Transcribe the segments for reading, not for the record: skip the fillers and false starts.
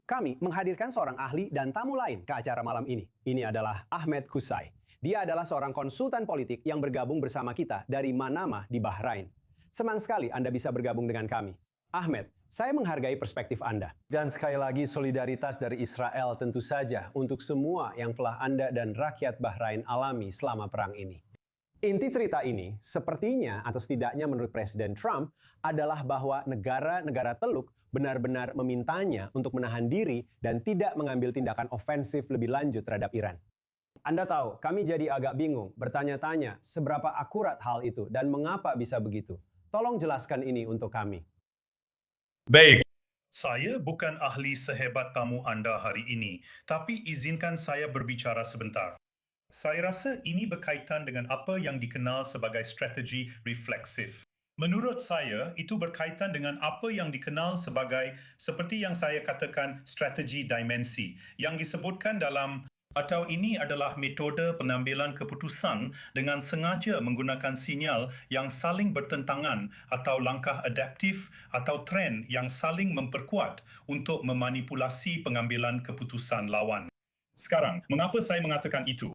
Kami menghadirkan seorang ahli dan tamu lain ke acara malam ini. Ini adalah Ahmed Kusai. Dia adalah seorang konsultan politik yang bergabung bersama kita dari Manama di Bahrain. Senang sekali Anda bisa bergabung dengan kami. Ahmed, saya menghargai perspektif Anda. Dan sekali lagi solidaritas dari Israel tentu saja untuk semua yang telah Anda dan rakyat Bahrain alami selama perang ini. Inti cerita ini, sepertinya atau setidaknya menurut Presiden Trump, adalah bahwa negara-negara Teluk benar-benar memintanya untuk menahan diri dan tidak mengambil tindakan ofensif lebih lanjut terhadap Iran. Anda tahu, kami jadi agak bingung, bertanya-tanya seberapa akurat hal itu dan mengapa bisa begitu. Tolong jelaskan ini untuk kami. Baik, saya bukan ahli sehebat tamu Anda hari ini, tapi izinkan saya berbicara sebentar. Saya rasa ini berkaitan dengan apa yang dikenal sebagai strategi refleksif. Menurut saya, itu berkaitan dengan apa yang dikenal seperti yang saya katakan strategi dimensi yang disebutkan dalam atau ini adalah metode pengambilan keputusan dengan sengaja menggunakan sinyal yang saling bertentangan atau langkah adaptif atau tren yang saling memperkuat untuk memanipulasi pengambilan keputusan lawan. Sekarang, mengapa saya mengatakan itu?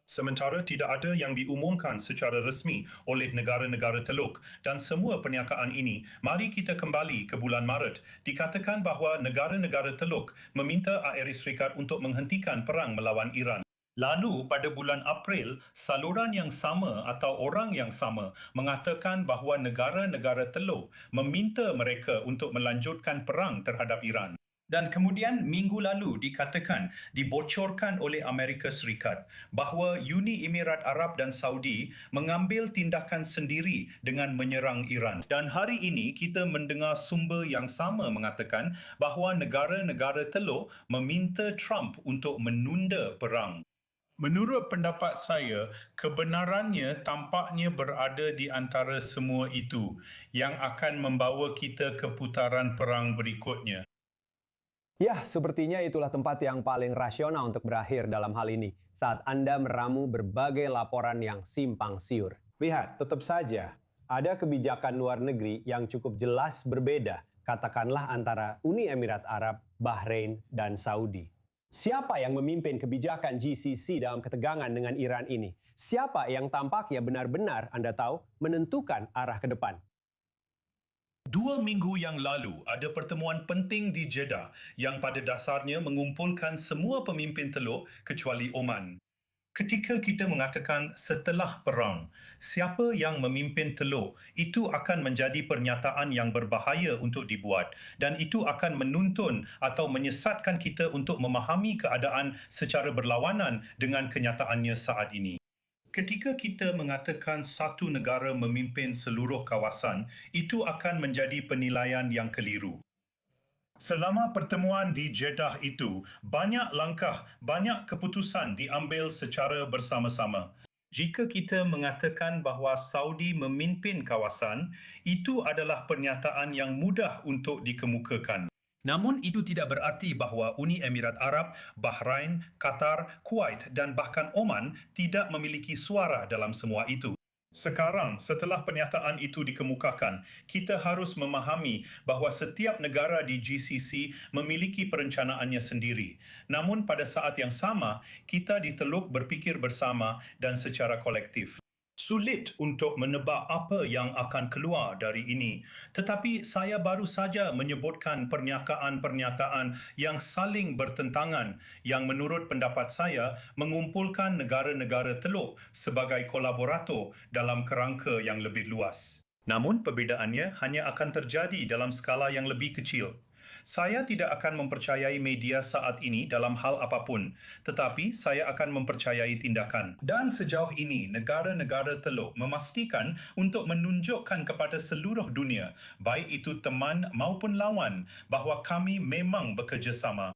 Sementara tidak ada yang diumumkan secara resmi oleh negara-negara Teluk dan semua perniagaan ini, mari kita kembali ke bulan Maret. Dikatakan bahawa negara-negara Teluk meminta AS untuk menghentikan perang melawan Iran. Lalu pada bulan April, saluran yang sama atau orang yang sama mengatakan bahawa negara-negara Teluk meminta mereka untuk melanjutkan perang terhadap Iran. Dan kemudian minggu lalu dibocorkan oleh Amerika Serikat bahawa Uni Emirat Arab dan Saudi mengambil tindakan sendiri dengan menyerang Iran. Dan hari ini kita mendengar sumber yang sama mengatakan bahawa negara-negara Teluk meminta Trump untuk menunda perang. Menurut pendapat saya, kebenarannya tampaknya berada di antara semua itu yang akan membawa kita ke putaran perang berikutnya. Ya, sepertinya itulah tempat yang paling rasional untuk berakhir dalam hal ini, saat Anda meramu berbagai laporan yang simpang siur. Lihat, tetap saja, ada kebijakan luar negeri yang cukup jelas berbeda, katakanlah antara Uni Emirat Arab, Bahrain, dan Saudi. Siapa yang memimpin kebijakan GCC dalam ketegangan dengan Iran ini? Siapa yang tampaknya benar-benar, Anda tahu, menentukan arah ke depan? 2 minggu yang lalu, ada pertemuan penting di Jeddah yang pada dasarnya mengumpulkan semua pemimpin Teluk kecuali Oman. Ketika kita mengatakan setelah perang, siapa yang memimpin Teluk, itu akan menjadi pernyataan yang berbahaya untuk dibuat dan itu akan menuntun atau menyesatkan kita untuk memahami keadaan secara berlawanan dengan kenyataannya saat ini. Ketika kita mengatakan satu negara memimpin seluruh kawasan, itu akan menjadi penilaian yang keliru. Selama pertemuan di Jeddah itu, banyak langkah, banyak keputusan diambil secara bersama-sama. Jika kita mengatakan bahawa Saudi memimpin kawasan, itu adalah pernyataan yang mudah untuk dikemukakan. Namun itu tidak berarti bahawa Uni Emirat Arab, Bahrain, Qatar, Kuwait dan bahkan Oman tidak memiliki suara dalam semua itu. Sekarang, setelah pernyataan itu dikemukakan, kita harus memahami bahawa setiap negara di GCC memiliki perencanaannya sendiri. Namun pada saat yang sama, kita di Teluk berfikir bersama dan secara kolektif. Sulit untuk menebak apa yang akan keluar dari ini, tetapi saya baru saja menyebutkan pernyataan-pernyataan yang saling bertentangan yang menurut pendapat saya mengumpulkan negara-negara Teluk sebagai kolaborator dalam kerangka yang lebih luas. Namun perbezaannya hanya akan terjadi dalam skala yang lebih kecil. Saya tidak akan mempercayai media saat ini dalam hal apapun, tetapi saya akan mempercayai tindakan. Dan sejauh ini, negara-negara Teluk memastikan untuk menunjukkan kepada seluruh dunia, baik itu teman maupun lawan, bahawa kami memang bekerjasama.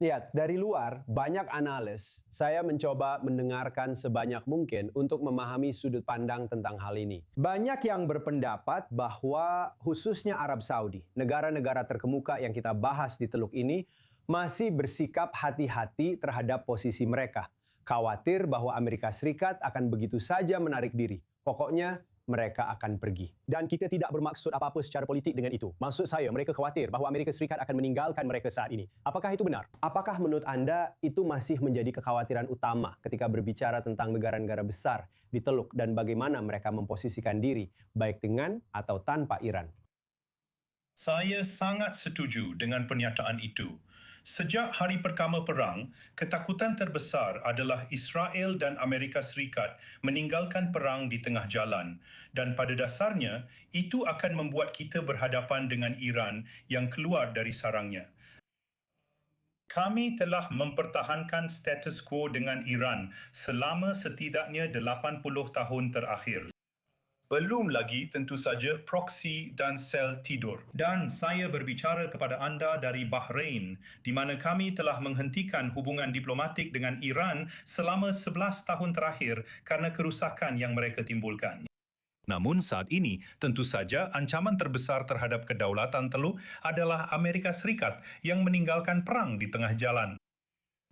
Lihat, dari luar, banyak analis, saya mencoba mendengarkan sebanyak mungkin untuk memahami sudut pandang tentang hal ini. Banyak yang berpendapat bahwa khususnya Arab Saudi, negara-negara terkemuka yang kita bahas di Teluk ini, masih bersikap hati-hati terhadap posisi mereka. Khawatir bahwa Amerika Serikat akan begitu saja menarik diri. Pokoknya, mereka akan pergi. Dan kita tidak bermaksud apa-apa secara politik dengan itu. Maksud saya, mereka khawatir bahawa Amerika Serikat akan meninggalkan mereka saat ini. Apakah itu benar? Apakah menurut anda itu masih menjadi kekhawatiran utama ketika berbicara tentang negara-negara besar di Teluk dan bagaimana mereka memposisikan diri, baik dengan atau tanpa Iran? Saya sangat setuju dengan pernyataan itu. Sejak hari pertama perang, ketakutan terbesar adalah Israel dan Amerika Serikat meninggalkan perang di tengah jalan. Dan pada dasarnya, itu akan membuat kita berhadapan dengan Iran yang keluar dari sarangnya. Kami telah mempertahankan status quo dengan Iran selama setidaknya 80 tahun terakhir. Belum lagi tentu saja proksi dan sel tidur. Dan saya berbicara kepada anda dari Bahrain, di mana kami telah menghentikan hubungan diplomatik dengan Iran selama 11 tahun terakhir kerana kerusakan yang mereka timbulkan. Namun saat ini, tentu saja ancaman terbesar terhadap kedaulatan Teluk adalah Amerika Serikat yang meninggalkan perang di tengah jalan.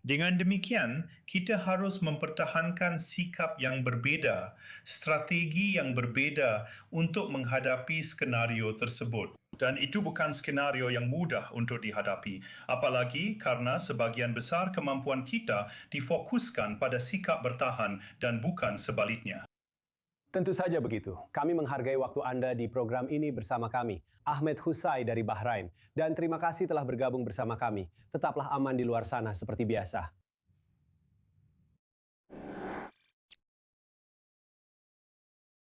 Dengan demikian, kita harus mempertahankan sikap yang berbeza, strategi yang berbeza untuk menghadapi skenario tersebut. Dan itu bukan skenario yang mudah untuk dihadapi, apalagi karena sebahagian besar kemampuan kita difokuskan pada sikap bertahan dan bukan sebaliknya. Tentu saja begitu. Kami menghargai waktu Anda di program ini bersama kami, Ahmed Husai dari Bahrain. Dan terima kasih telah bergabung bersama kami. Tetaplah aman di luar sana seperti biasa.